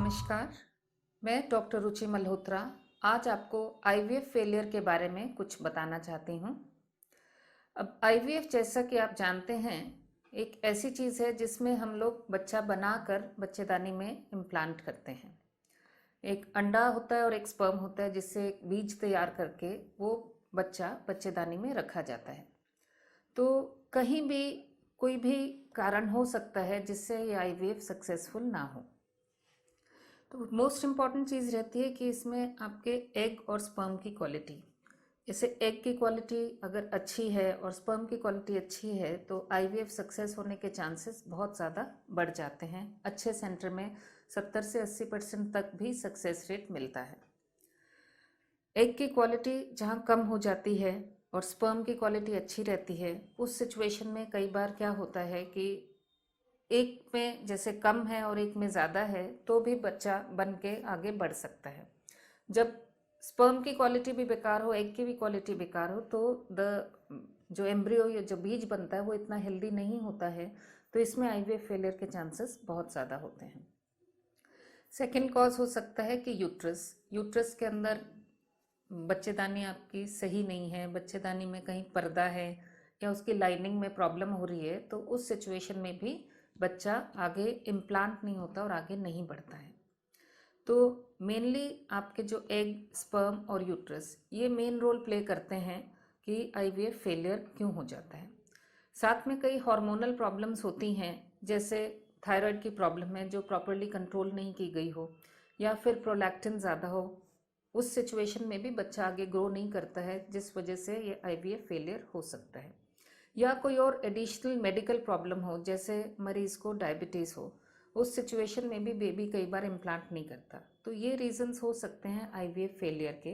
नमस्कार, मैं डॉक्टर रुचि मल्होत्रा आज आपको आईवीएफ फेलियर के बारे में कुछ बताना चाहती हूँ। अब आईवीएफ जैसा कि आप जानते हैं, एक ऐसी चीज़ है जिसमें हम लोग बच्चा बनाकर बच्चेदानी में इम्प्लांट करते हैं। एक अंडा होता है और एक स्पर्म होता है जिससे एक बीज तैयार करके वो बच्चा बच्चेदानी में रखा जाता है। तो कहीं भी कोई भी कारण हो सकता है जिससे ये आईवीएफ सक्सेसफुल ना हो। तो मोस्ट इम्पॉर्टेंट चीज़ रहती है कि इसमें आपके एग और स्पर्म की क्वालिटी, जैसे एग की क्वालिटी अगर अच्छी है और स्पर्म की क्वालिटी अच्छी है तो आईवीएफ सक्सेस होने के चांसेस बहुत ज़्यादा बढ़ जाते हैं। अच्छे सेंटर में 70 से 80% तक भी सक्सेस रेट मिलता है। एग की क्वालिटी जहाँ कम हो जाती है और स्पर्म की क्वालिटी अच्छी रहती है, उस सिचुएशन में कई बार क्या होता है कि एक में जैसे कम है और एक में ज़्यादा है तो भी बच्चा बन के आगे बढ़ सकता है। जब स्पर्म की क्वालिटी भी बेकार हो, एग की भी क्वालिटी बेकार हो, तो जो एम्ब्रियो या जो बीज बनता है वो इतना हेल्दी नहीं होता है, तो इसमें आईवीएफ फेलियर के चांसेस बहुत ज़्यादा होते हैं। सेकेंड कॉज हो सकता है कि यूट्रस के अंदर बच्चेदानी आपकी सही नहीं है, बच्चेदानी में कहीं पर्दा है या उसकी लाइनिंग में प्रॉब्लम हो रही है, तो उस सिचुएशन में भी बच्चा आगे इम्प्लांट नहीं होता और आगे नहीं बढ़ता है। तो मेनली आपके जो एग, स्पर्म और यूट्रस ये मेन रोल प्ले करते हैं कि आईवीएफ फेलियर क्यों हो जाता है। साथ में कई हार्मोनल प्रॉब्लम्स होती हैं, जैसे थायराइड की प्रॉब्लम है जो प्रॉपरली कंट्रोल नहीं की गई हो, या फिर प्रोलैक्टिन ज़्यादा हो। उस सिचुएशन में भी बच्चा आगे ग्रो नहीं करता है, जिस वजह से ये आईवीएफ फेलियर हो सकता है। या कोई और एडिशनल मेडिकल प्रॉब्लम हो, जैसे मरीज़ को डायबिटीज़ हो, उस सिचुएशन में भी बेबी कई बार इम्प्लांट नहीं करता। तो ये रीजंस हो सकते हैं आईवीएफ फेलियर के।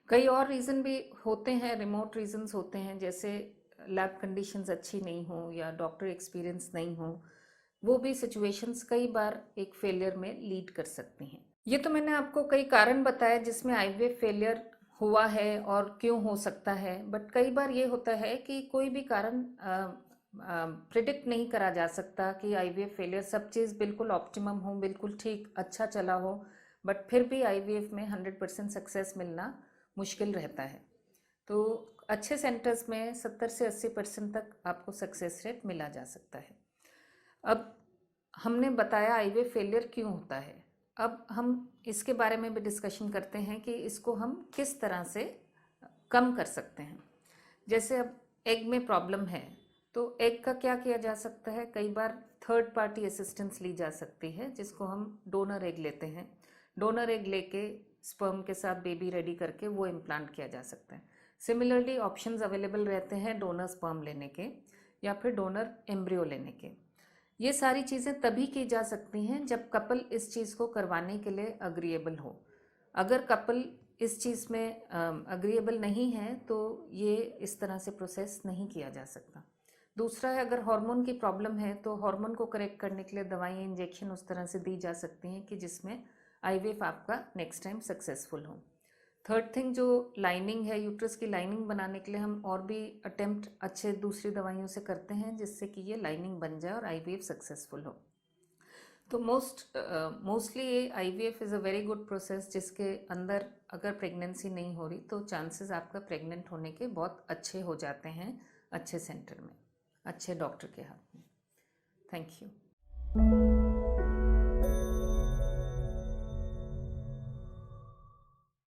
कई और रीज़न भी होते हैं, रिमोट रीजंस होते हैं, जैसे लैब कंडीशंस अच्छी नहीं हो या डॉक्टर एक्सपीरियंस नहीं हो, वो भी सिचुएशंस कई बार एक फेलियर में लीड कर सकती हैं। ये तो मैंने आपको कई कारण बताए जिसमें आईवीएफ फेलियर हुआ है और क्यों हो सकता है, बट कई बार ये होता है कि कोई भी कारण प्रिडिक्ट नहीं करा जा सकता कि आईवीएफ फेलियर सब चीज़ बिल्कुल ऑप्टिमम हो, बिल्कुल ठीक अच्छा चला हो, बट फिर भी आईवीएफ में 100% सक्सेस मिलना मुश्किल रहता है। तो अच्छे सेंटर्स में 70 से 80% तक आपको सक्सेस रेट मिला जा सकता है। अब हमने बताया आईवीएफ फेलियर क्यों होता है, अब हम इसके बारे में भी डिस्कशन करते हैं कि इसको हम किस तरह से कम कर सकते हैं। जैसे अब एग में प्रॉब्लम है तो एग का क्या किया जा सकता है, कई बार थर्ड पार्टी असिस्टेंस ली जा सकती है, जिसको हम डोनर एग लेते हैं। डोनर एग लेके स्पर्म के साथ बेबी रेडी करके वो इम्प्लांट किया जा सकता है। सिमिलरली ऑप्शंस अवेलेबल रहते हैं डोनर स्पर्म लेने के या फिर डोनर एम्ब्रियो लेने के। ये सारी चीज़ें तभी की जा सकती हैं जब कपल इस चीज़ को करवाने के लिए अग्रीएबल हो। अगर कपल इस चीज़ में अग्रीएबल नहीं है तो ये इस तरह से प्रोसेस नहीं किया जा सकता। दूसरा है, अगर हार्मोन की प्रॉब्लम है तो हार्मोन को करेक्ट करने के लिए दवाइयाँ, इंजेक्शन उस तरह से दी जा सकती हैं कि जिसमें आईवीएफ आपका नेक्स्ट टाइम सक्सेसफुल हो। थर्ड थिंग, जो लाइनिंग है, यूट्रस की लाइनिंग बनाने के लिए हम और भी अटेम्प्ट अच्छे दूसरी दवाइयों से करते हैं जिससे कि ये लाइनिंग बन जाए और आईवीएफ सक्सेसफुल हो। तो मोस्टली ये IVF is a very good process जिसके अंदर अगर प्रेगनेंसी नहीं हो रही तो चांसेस आपका प्रेग्नेंट होने के बहुत अच्छे हो जाते हैं, अच्छे सेंटर में, अच्छे डॉक्टर के हाथ में। Thank you.